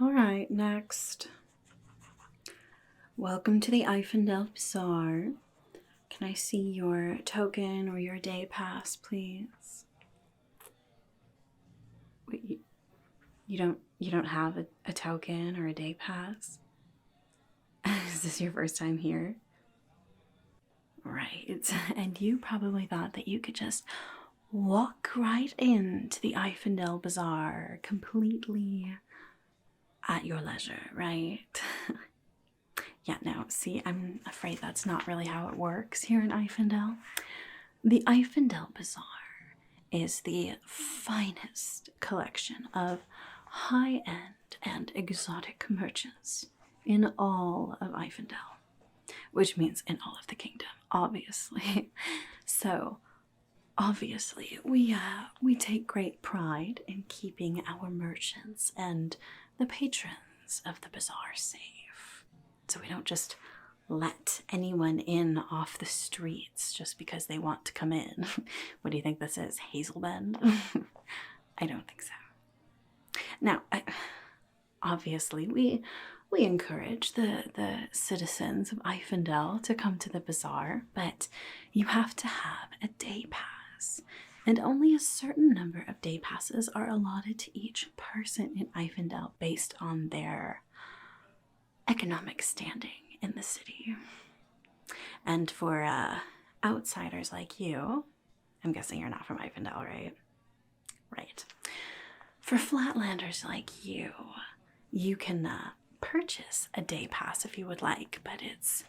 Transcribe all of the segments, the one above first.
All right, next. Welcome to the Eifendel Bazaar. Can I see your token or your day pass, please? Wait, you don't have a token or a day pass? Is this your first time here? Right, and you probably thought that you could just walk right into the Eifendel Bazaar completely at your leisure, right? Yeah, no, see, I'm afraid that's not really how it works here in Eifendel. The Eifendel Bazaar is the finest collection of high-end and exotic merchants in all of Eifendel, which means in all of the kingdom, obviously. So, obviously, we take great pride in keeping our merchants and the patrons of the bazaar safe. So we don't just let anyone in off the streets just because they want to come in. What do you think this is, Hazel Bend? I don't think so. Now, obviously, we encourage the citizens of Eifendel to come to the bazaar, but you have to have a day pass, and only a certain number of day passes are allotted to each person in Eifendel based on their economic standing in the city. And for outsiders like you, I'm guessing you're not from Eifendel, right? Right. For flatlanders like you, you can purchase a day pass if you would like, but it's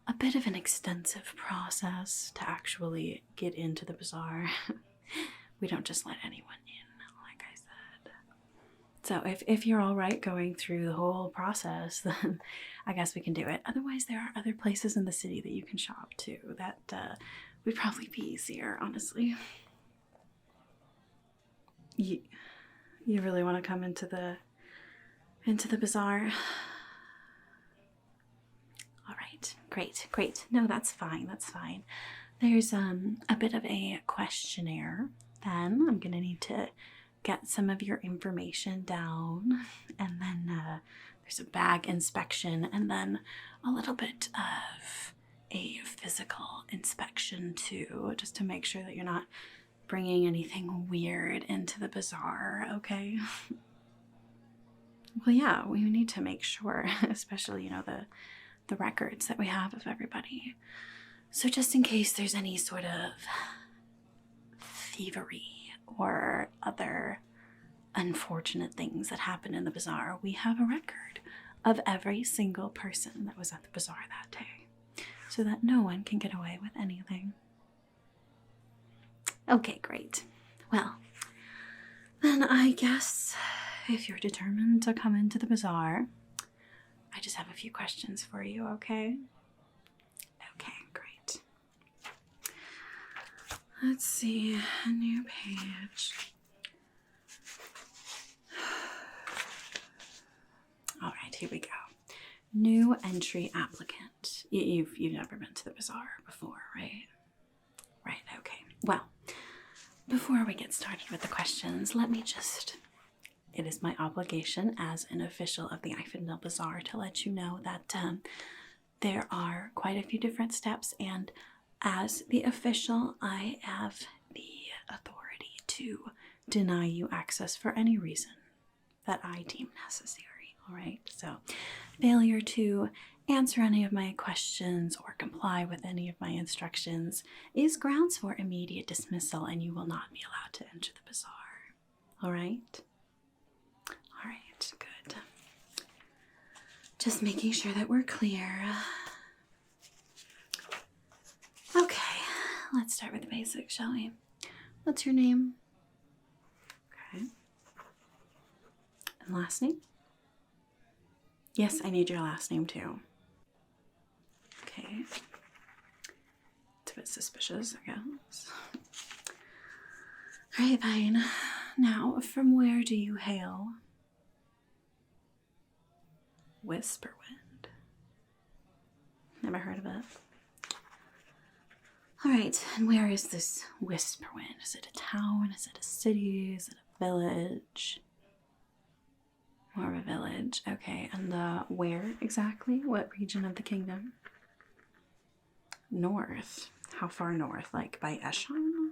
a bit of an extensive process to actually get into the bazaar. We don't just let anyone in, like I said. So if you're all right going through the whole process, then I guess we can do it. Otherwise, there are other places in the city that you can shop too. That would probably be easier, honestly. You really want to come into the bazaar? All right, great. No, that's fine. There's a bit of a questionnaire. Then I'm gonna need to get some of your information down, and then there's a bag inspection, and then a little bit of a physical inspection too, just to make sure that you're not bringing anything weird into the bazaar, okay? Well, yeah, we need to make sure, especially, you know, the records that we have of everybody. So just in case there's any sort of thievery or other unfortunate things that happen in the bazaar, we have a record of every single person that was at the bazaar that day, so that no one can get away with anything. Okay, great. Well, then I guess if you're determined to come into the bazaar, I just have a few questions for you, okay? Okay, great. Let's see, a new page. All right, here we go. New entry applicant. You've never been to the bazaar before, right? Right, okay. Well, before we get started with the questions, let me just... It is my obligation as an official of the Eifendel Bazaar to let you know that there are quite a few different steps, and as the official, I have the authority to deny you access for any reason that I deem necessary. All right, so failure to answer any of my questions or comply with any of my instructions is grounds for immediate dismissal, and you will not be allowed to enter the bazaar. All right? All right, good. Just making sure that we're clear. Okay, let's start with the basics, shall we? What's your name? Okay. And last name? Yes, I need your last name too. Okay. It's a bit suspicious, I guess. All right, fine. Now, from where do you hail? Whisperwind. Never heard of it. All right, and where is this Whisperwind? Is it a town? Is it a city? Is it a village? More of a village. Okay, and where exactly? What region of the kingdom? North. How far north? Like by Eshan?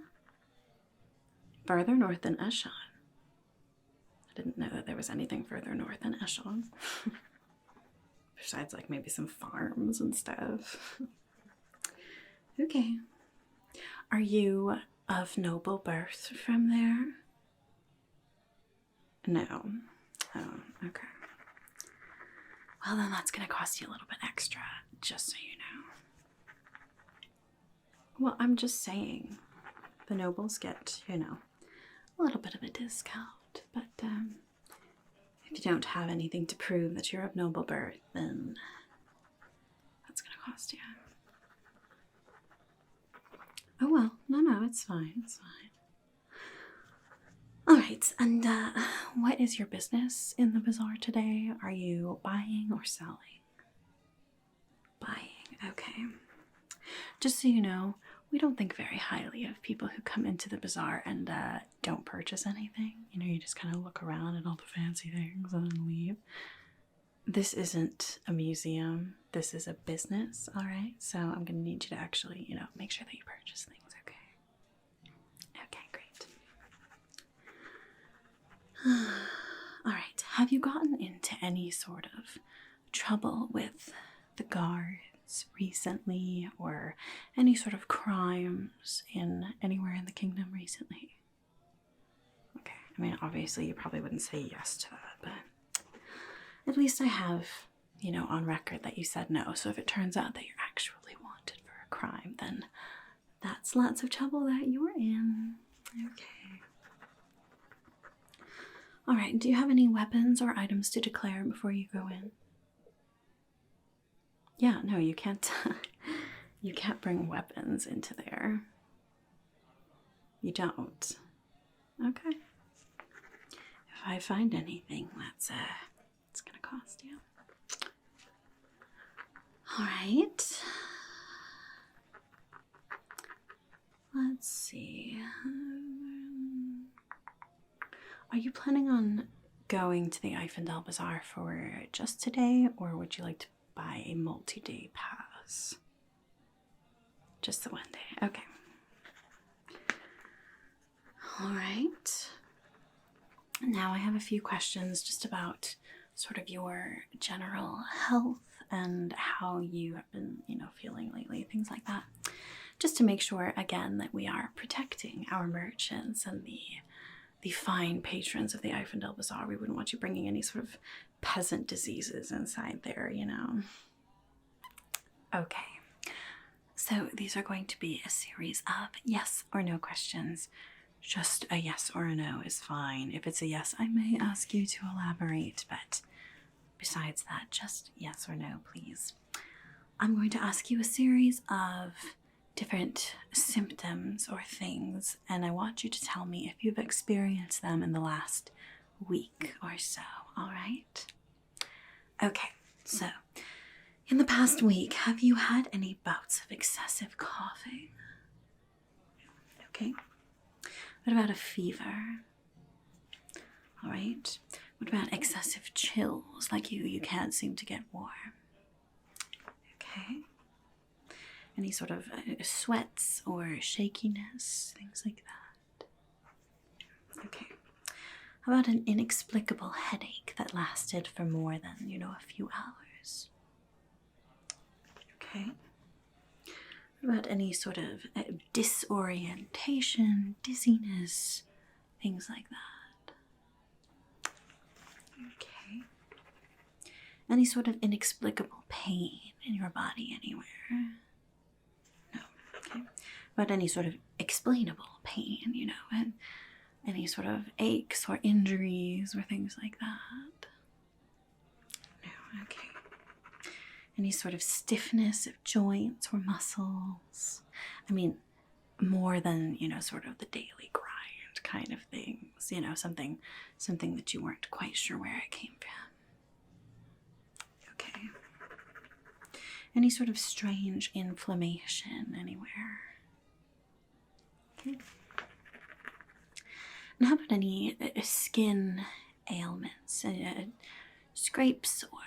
Farther north than Eshan. I didn't know that there was anything further north than Eshan. Besides, like, maybe some farms and stuff. Okay. Are you of noble birth from there? No. Oh, okay. Well, then that's going to cost you a little bit extra, just so you know. Well, I'm just saying, the nobles get, you know, a little bit of a discount, but if you don't have anything to prove that you're of noble birth, then that's going to cost you. Oh well, no, it's fine, it's fine. Alright, and what is your business in the bazaar today? Are you buying or selling? Buying, okay. Just so you know, we don't think very highly of people who come into the bazaar and don't purchase anything. You know, you just kind of look around at all the fancy things and then leave. This isn't a museum. This is a business, all right? So I'm going to need you to actually, you know, make sure that you purchase things, okay? Okay, great. All right, have you gotten into any sort of trouble with the guards recently, or any sort of crimes in anywhere in the kingdom recently? Okay, I mean, obviously you probably wouldn't say yes to that, but at least I have, you know, on record that you said no. So if it turns out that you're actually wanted for a crime, then that's lots of trouble that you're in. Okay. All right, do you have any weapons or items to declare before you go in? Yeah, no, you can't. You can't bring weapons into there. You don't. Okay. If I find anything, that's it's gonna cost you. All right. Let's see. Are you planning on going to the Eifendel Bazaar for just today, or would you like to buy a multi-day pass? Just the one day. Okay. All right. Now I have a few questions just about sort of your general health and how you have been, you know, feeling lately, things like that. Just to make sure, again, that we are protecting our merchants and the fine patrons of the Eifendel Bazaar. We wouldn't want you bringing any sort of peasant diseases inside there, you know. Okay. So these are going to be a series of yes or no questions. Just a yes or a no is fine. If it's a yes, I may ask you to elaborate, but besides that, just yes or no, please. I'm going to ask you a series of different symptoms or things, and I want you to tell me if you've experienced them in the last week or so, all right? Okay, so in the past week, have you had any bouts of excessive coughing? Okay. What about a fever? All right. What about excessive chills, like you can't seem to get warm? Okay. Any sort of sweats or shakiness, things like that? Okay. How about an inexplicable headache that lasted for more than, you know, a few hours? Okay. What about any sort of disorientation, dizziness, things like that? Okay. Any sort of inexplicable pain in your body anywhere? No. Okay. But any sort of explainable pain, you know, and any sort of aches or injuries or things like that? No. Okay. Any sort of stiffness of joints or muscles? I mean, more than, you know, sort of the daily grind kind of things, you know, something that you weren't quite sure where it came from. Okay. Any sort of strange inflammation anywhere? Okay. And how about any skin ailments, scrapes, or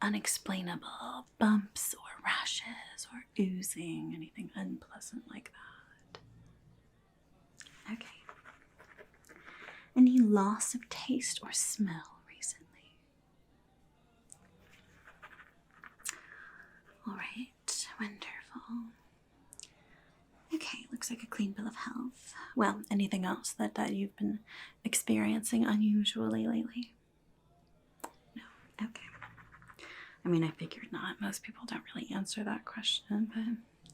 unexplainable bumps or rashes or oozing, anything unpleasant like that? Okay. Any loss of taste or smell recently? All right, wonderful. Okay, looks like a clean bill of health. Well, anything else that you've been experiencing unusually lately? No, okay. I mean, I figured not. Most people don't really answer that question, but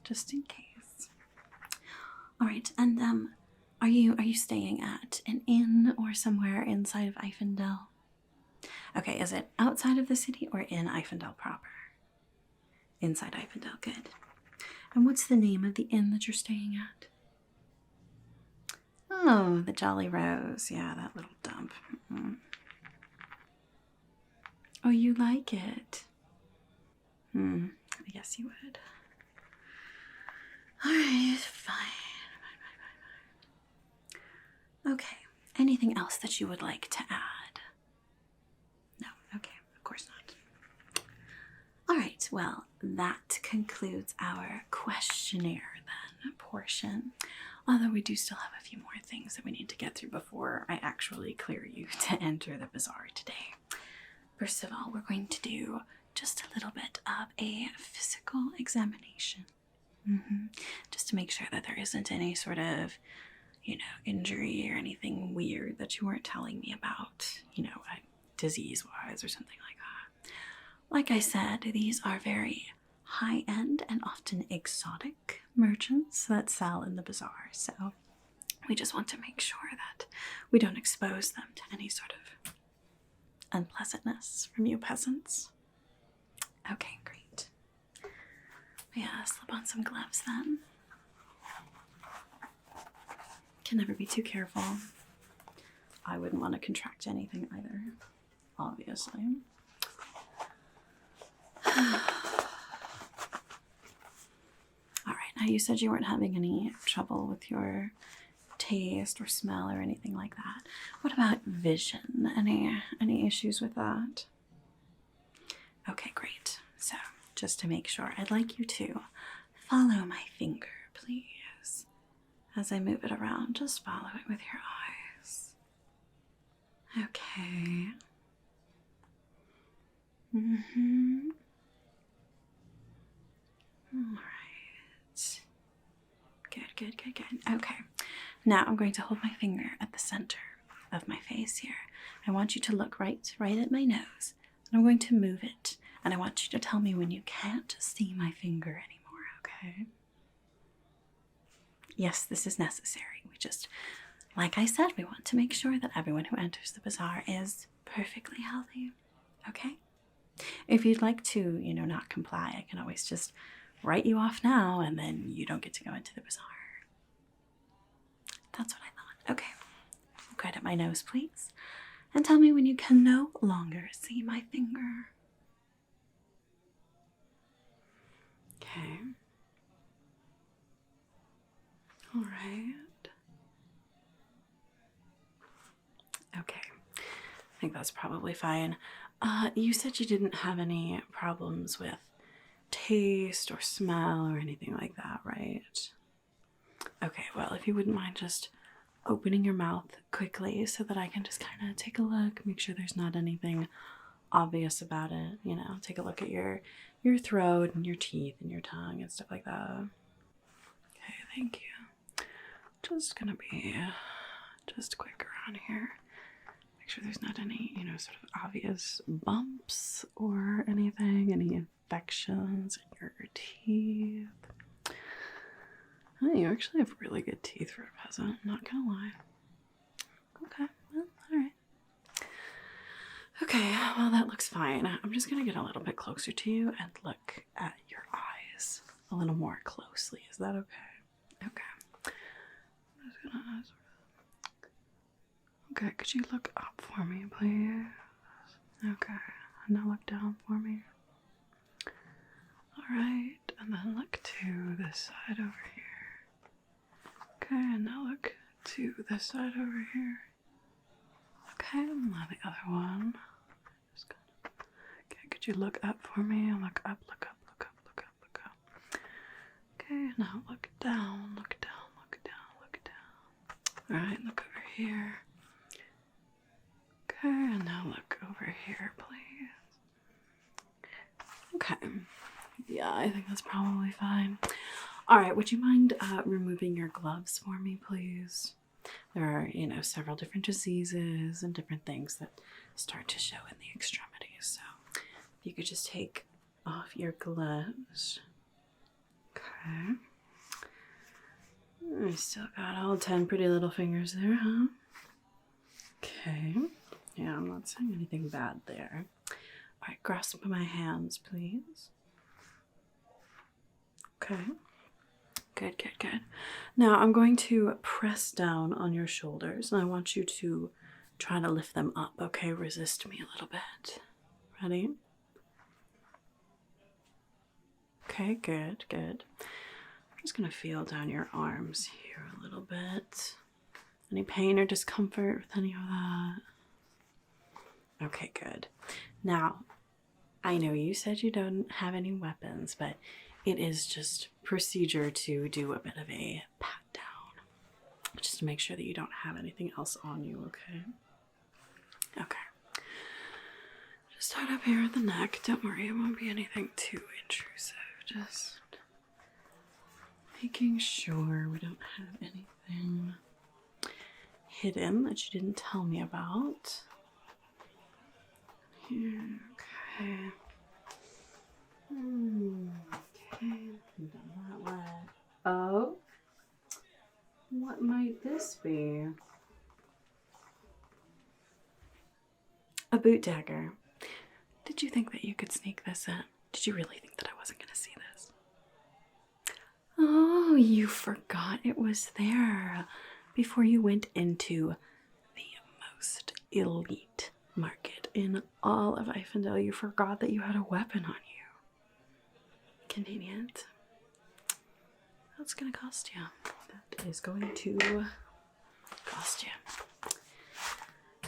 just in case. All right, and are you staying at an inn or somewhere inside of Eifendel? Okay, is it outside of the city or in Eifendel proper? Inside Eifendel, good. And what's the name of the inn that you're staying at? Oh, the Jolly Rose. Yeah, that little dump. Oh, you like it? Yes, you would. Alright, fine. Okay, anything else that you would like to add? No, okay, of course not. Alright, well, that concludes our questionnaire then portion. Although we do still have a few more things that we need to get through before I actually clear you to enter the bazaar today. First of all, we're going to do just a little bit of a physical examination. Just to make sure that there isn't any sort of, injury or anything weird that you weren't telling me about, disease-wise or something like that. Like I said, these are very high-end and often exotic merchants that sell in the bazaar, so we just want to make sure that we don't expose them to any sort of unpleasantness from you peasants. Okay, great. Yeah, slip on some gloves then. Can never be too careful. I wouldn't want to contract anything either, obviously. Alright, now you said you weren't having any trouble with your taste or smell or anything like that. What about vision? Any issues with that? Okay, great. So, just to make sure, I'd like you to follow my finger, please. As I move it around, just follow it with your eyes. Okay. Alright. Good. Okay. Now I'm going to hold my finger at the center of my face here. I want you to look right at my nose. And I'm going to move it. And I want you to tell me when you can't see my finger anymore, okay? Yes, this is necessary. We just, like I said, we want to make sure that everyone who enters the bazaar is perfectly healthy, okay? If you'd like to, not comply, I can always just write you off now and then you don't get to go into the bazaar. That's what I thought. Okay. Look right at my nose, please. And tell me when you can no longer see my finger. Okay. All right. Okay. I think that's probably fine. You said you didn't have any problems with taste or smell or anything like that, right? Okay, well, if you wouldn't mind just opening your mouth quickly so that I can just kind of take a look, make sure there's not anything obvious about it, take a look at your throat and your teeth and your tongue and stuff like that. Okay, thank you. Just gonna be just quick around here. Make sure there's not any, sort of obvious bumps or anything, any infections in your teeth. Oh, you actually have really good teeth for a peasant, I'm not gonna lie. Okay, well, alright. Okay, well, that looks fine. I'm just gonna get a little bit closer to you and look at your eyes a little more closely. Is that okay? Okay. I'm just gonna Okay, could you look up for me, please? Okay, and now look down for me. Alright, and then look to this side over here. Okay, and now look to this side over here. Okay, and now the other one. Okay, could you look up for me? Look up, look up, look up, look up, look up. Okay, now look down, look down, look down, look down. Alright, look over here. Okay, and now look over here, please. Okay. Yeah, I think that's probably fine. Alright, would you mind removing your gloves for me, please? There are, several different diseases and different things that start to show in the extremities. So if you could just take off your gloves. Okay. I still got all 10 pretty little fingers there, huh? Okay. Yeah, I'm not saying anything bad there. Alright, grasp my hands, please. Okay. Good, good, good. Now I'm going to press down on your shoulders and I want you to try to lift them up, okay? Resist me a little bit. Ready? Okay, good, good. I'm just gonna feel down your arms here a little bit. Any pain or discomfort with any of that? Okay, good. Now, I know you said you don't have any weapons, but it is just procedure to do a bit of a pat down, just to make sure that you don't have anything else on you, okay? Okay. Just start up here at the neck. Don't worry, it won't be anything too intrusive. Just making sure we don't have anything hidden that you didn't tell me about. Here, okay. Okay, not that way. Oh, what might this be? A boot dagger. Did you think that you could sneak this in? Did you really think that I wasn't going to see this? Oh, you forgot it was there before you went into the most elite market in all of Eifendel. You forgot that you had a weapon on you. Convenient. That's gonna cost you. That is going to cost you.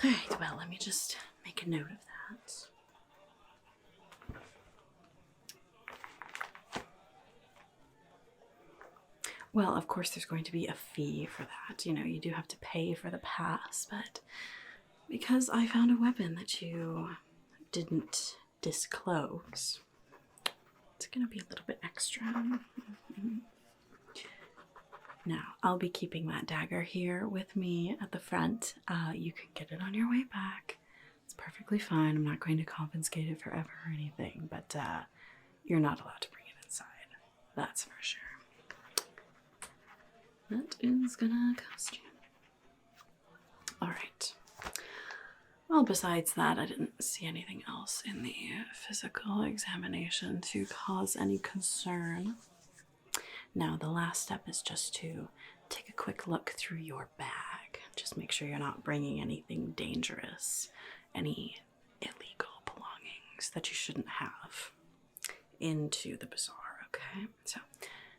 Alright, well, let me just make a note of that. Well, of course, there's going to be a fee for that. You do have to pay for the pass, but because I found a weapon that you didn't disclose, it's gonna be a little bit extra. Now, I'll be keeping that dagger here with me at the front. You can get it on your way back. It's perfectly fine. I'm not going to confiscate it forever or anything, but you're not allowed to bring it inside. That's for sure. That is gonna cost you. Alright. Well, besides that, I didn't see anything else in the physical examination to cause any concern. Now, the last step is just to take a quick look through your bag. Just make sure you're not bringing anything dangerous, any illegal belongings that you shouldn't have into the bazaar, okay? So,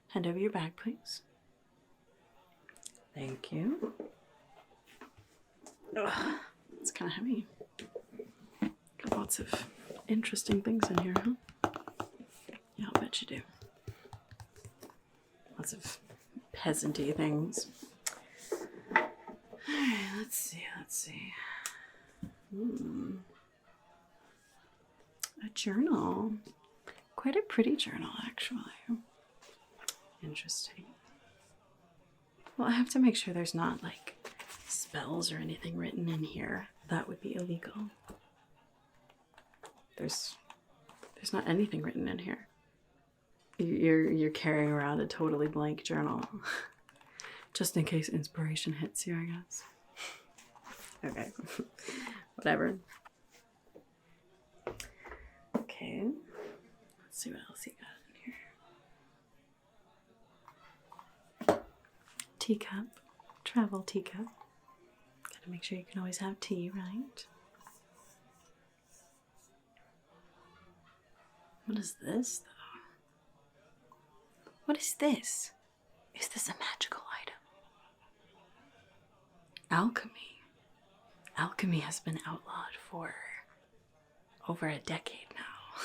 hand over your bag, please. Thank you. Ugh. It's kind of heavy. Got lots of interesting things in here, huh? Yeah, I'll bet you do. Lots of peasant-y things. Alright, let's see. A journal. Quite a pretty journal, actually. Interesting. Well, I have to make sure there's not, like, spells or anything written in here. That would be illegal. There's not anything written in here. You're carrying around a totally blank journal. Just in case inspiration hits you, I guess. Okay. Whatever. Okay. Let's see what else you got in here. Teacup. Travel teacup. Gotta make sure you can always have tea, right? What is this, though? What is this? Is this a magical item? Alchemy. Alchemy has been outlawed for over a decade now.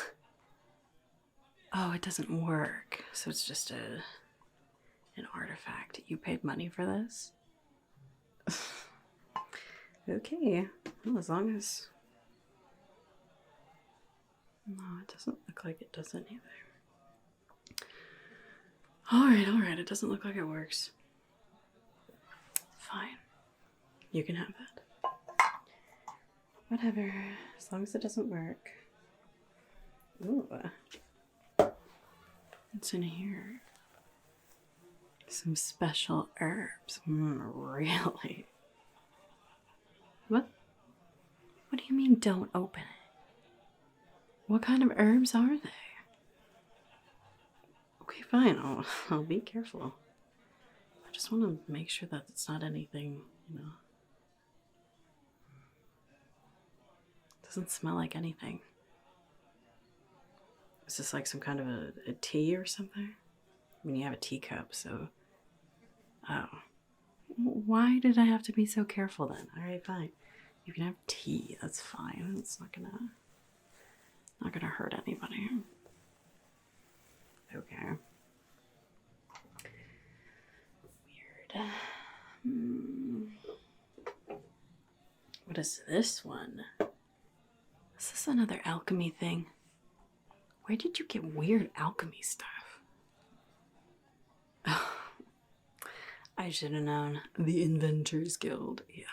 Oh, it doesn't work. So it's just an artifact. You paid money for this? Okay. Well, as long as... No, it doesn't look like it does anything. Alright. It doesn't look like it works. Fine. You can have it. Whatever. As long as it doesn't work. Ooh. What's in here? Some special herbs. Really? What? What do you mean don't open it? What kind of herbs are they? Okay, fine. I'll be careful. I just want to make sure that it's not anything, you know. It doesn't smell like anything. Is this like some kind of a tea or something? I mean, you have a teacup, so... Oh. Why did I have to be so careful then? Alright, fine. You can have tea, that's fine. It's not gonna hurt anybody. Okay. Weird. What is this one? Is this another alchemy thing? Where did you get weird alchemy stuff? Oh, I should have known. The Inventors Guild. Yeah.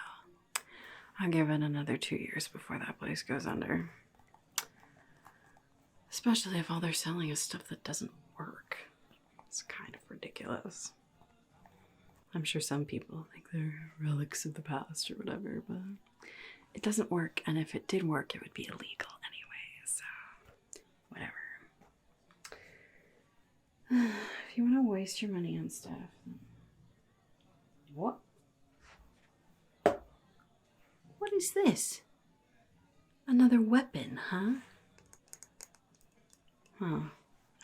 I'll give it another 2 years before that place goes under. Especially if all they're selling is stuff that doesn't work. It's kind of ridiculous. I'm sure some people think they're relics of the past or whatever, but it doesn't work, and if it did work, it would be illegal anyway, so whatever. If you want to waste your money on stuff, then... What? What is this? Another weapon, huh? Oh,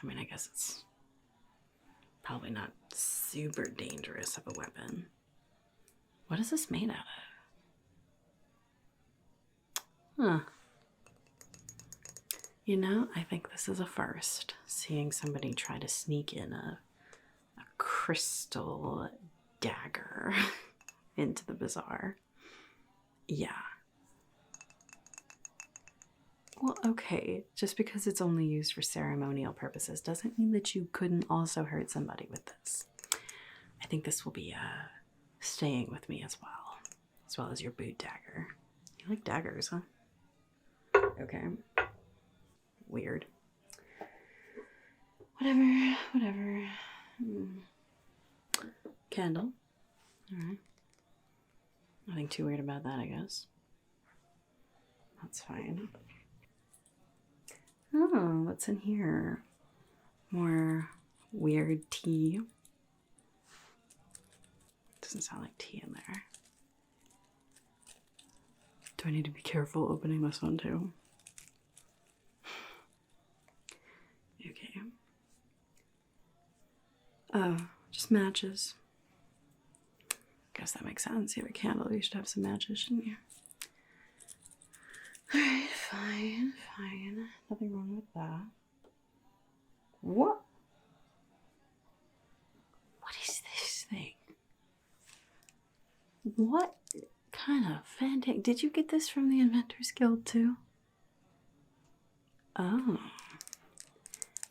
I mean, I guess it's probably not super dangerous of a weapon. What is this made out of? Huh. You know, I think this is a first. Seeing somebody try to sneak in a crystal dagger into the bazaar. Yeah. Well, okay, just because it's only used for ceremonial purposes doesn't mean that you couldn't also hurt somebody with this. I think this will be staying with me as well as your boot dagger. You like daggers, huh? Okay. Weird. Whatever. Candle. Alright. Nothing too weird about that, I guess. That's fine. Oh, what's in here? More weird tea. Doesn't sound like tea in there. Do I need to be careful opening this one too? Okay. Oh, just matches. Guess that makes sense. You have a candle, you should have some matches, shouldn't you? Alright, fine. Nothing wrong with that. What? What is this thing? What kind of fantastic... Did you get this from the Inventors Guild too? Oh.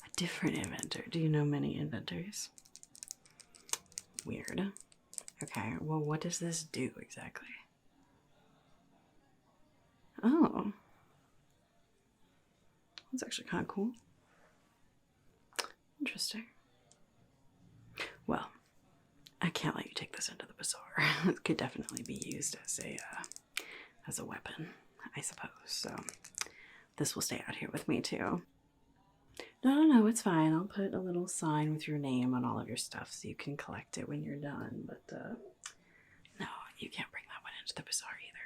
A different inventor. Do you know many inventors? Weird. Okay, well, what does this do exactly? Oh. That's actually kind of cool. Interesting. Well, I can't let you take this into the bazaar. It could definitely be used as a weapon, I suppose. So this will stay out here with me too. No, it's fine. I'll put a little sign with your name on all of your stuff so you can collect it when you're done. But no, you can't bring that one into the bazaar either.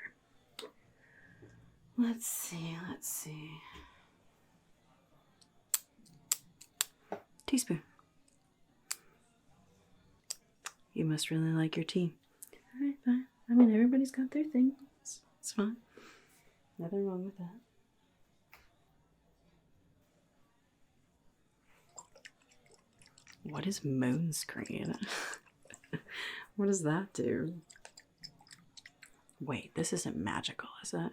Let's see. Teaspoon. You must really like your tea. Alright, I mean, everybody's got their things. It's fine. Nothing wrong with that. What is moon screen? What does that do? Wait, this isn't magical, is it?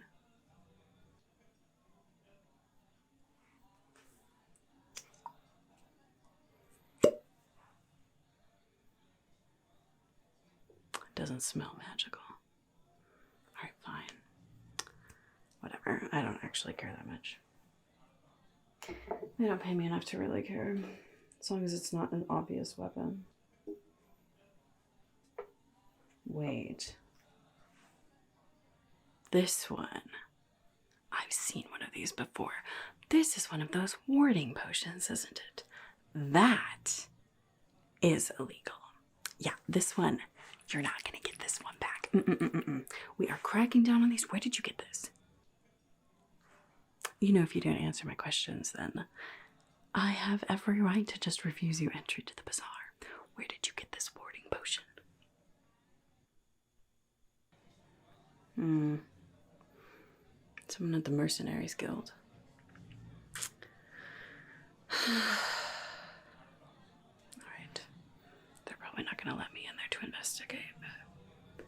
It doesn't smell magical. Alright, fine. Whatever. I don't actually care that much. They don't pay me enough to really care. As long as it's not an obvious weapon. Wait. This one. I've seen one of these before. This is one of those warding potions, isn't it? That is illegal. Yeah, this one, you're not going to get this one back. We are cracking down on these. Where did you get this? You know, if you don't answer my questions, then I have every right to just refuse you entry to the bazaar. Where did you get this warding potion? Someone at the Mercenaries Guild. Alright. They're probably not going to let me in there to investigate, but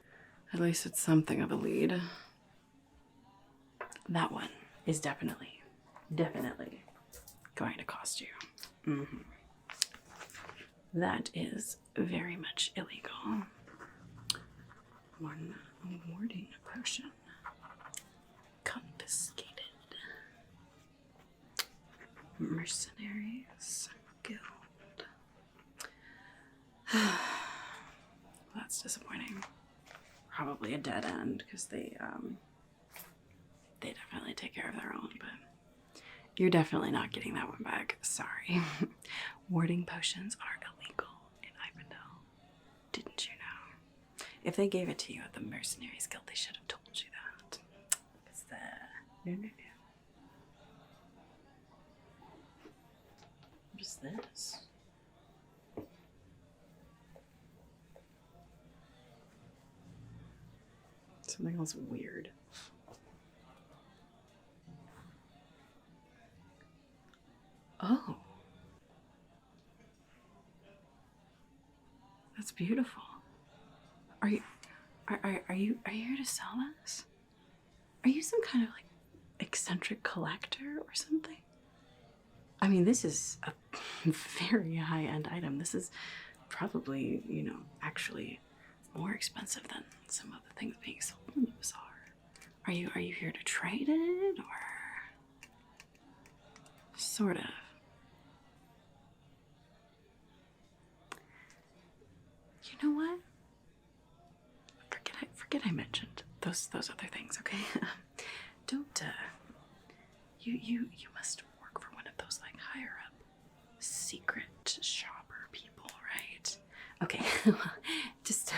at least it's something of a lead. That one is definitely going to cost you. That is very much illegal. One warding potion. Confiscated. Mercenaries Guild. That's disappointing. Probably a dead end because they definitely take care of their own, but you're definitely not getting that one back. Sorry. Warding potions are illegal in Eifendel. Didn't you know? If they gave it to you at the Mercenaries Guild, they should have told you that. Because no. What is this? Something else weird. Oh. That's beautiful. Are you here to sell this? Are you some kind of like eccentric collector or something? I mean, this is a very high-end item. This is probably, you know, actually more expensive than some of the things being sold in the bazaar. Are you here to trade it, or sort of? You know what? Forget I mentioned those other things, okay? Don't you must work for one of those like higher up secret shopper people, right? Okay. Just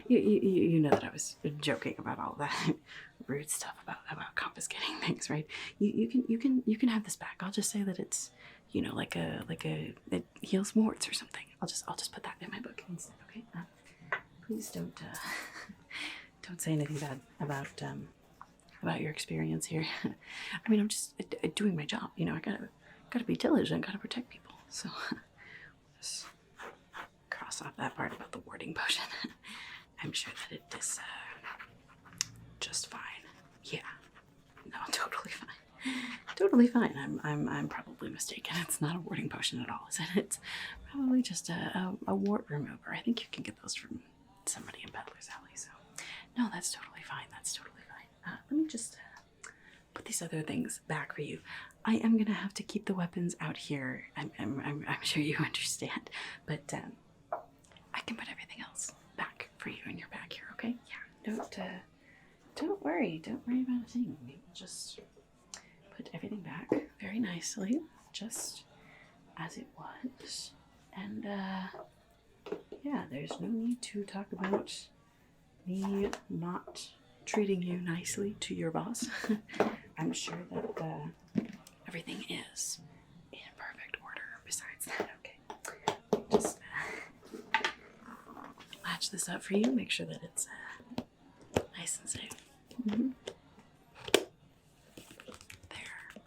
you know that I was joking about all that rude stuff about confiscating things, right? You can have this back. I'll just say that it's, you know, like it heals warts or something. I'll just put that in my book instead, okay? Please don't say anything bad about your experience here. I mean, I'm just doing my job, you know. I gotta be diligent, gotta protect people. So just cross off that part about the warding potion. I'm sure that it is just fine. Yeah, no, totally fine. Totally fine. I'm probably mistaken. It's not a warding potion at all, is it? It's probably just a wart remover. I think you can get those from somebody in Peddler's Alley. So no, that's totally fine. That's totally fine. Let me just put these other things back for you. I am gonna have to keep the weapons out here. I'm sure you understand, but I can put everything else back for you in your bag here. Okay? Yeah. Don't worry. Don't worry about a thing. We will just put everything back very nicely, just as it was. And yeah, there's no need to talk about me not treating you nicely to your boss. I'm sure that everything is in perfect order besides that. Okay, just latch this up for you, make sure that it's nice and safe. Mm-hmm. There.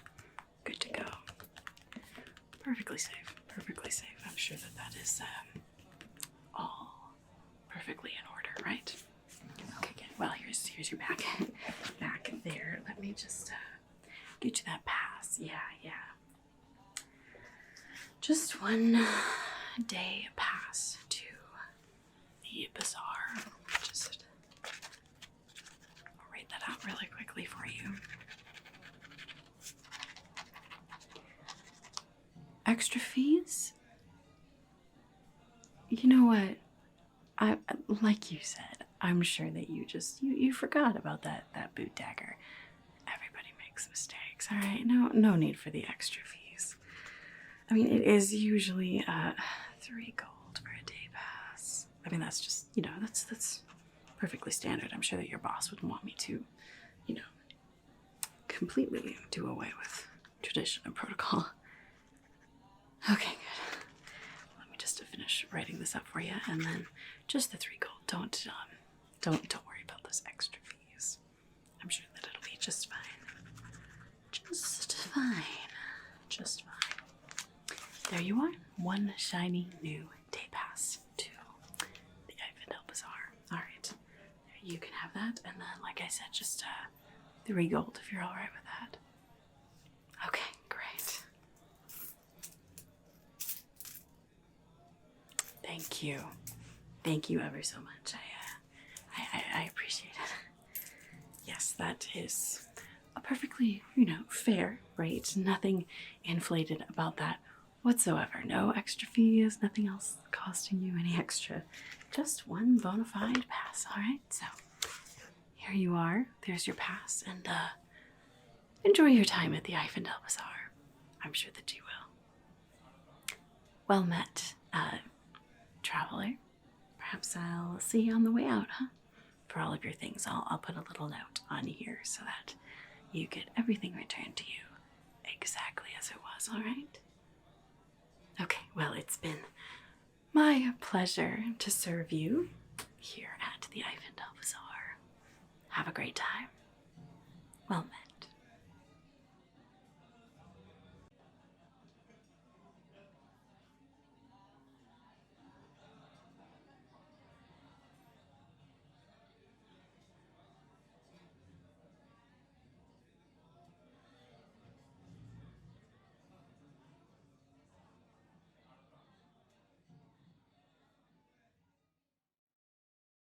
Good to go. Perfectly safe. Perfectly safe. I'm sure that that is all perfectly in order, right? Okay, good. Well, here's your back. Back there. Let me just get you that pass. Yeah. Just one day pass to the bazaar. Just write that out really quickly for you. Extra fees? You know what? Like you said, I'm sure that you forgot about that boot dagger. Everybody makes mistakes, all right? No need for the extra fees. I mean, it is usually 3 gold for a day pass. I mean, that's just, that's perfectly standard. I'm sure that your boss wouldn't want me to, completely do away with tradition and protocol. Okay, good. Let me just finish writing this up for you, and then just the 3 gold. Don't worry about those extra fees. I'm sure that it'll be just fine. Just fine. Just fine. There you are. One shiny new day pass to the Eifendel Bazaar. All right. You can have that, and then, like I said, just 3 gold if you're all right with that. Okay, great. Thank you. Thank you ever so much. I appreciate it. Yes, that is a perfectly, fair rate. Nothing inflated about that whatsoever. No extra fees, nothing else costing you any extra. Just one bona fide pass, all right? So here you are. There's your pass, and enjoy your time at the Eifendel Bazaar. I'm sure that you will. Well met, traveler. Perhaps I'll see you on the way out, huh? For all of your things, I'll put a little note on here so that you get everything returned to you exactly as it was, all right? Okay, well, it's been my pleasure to serve you here at the Eifendel Bazaar. Have a great time. Well met.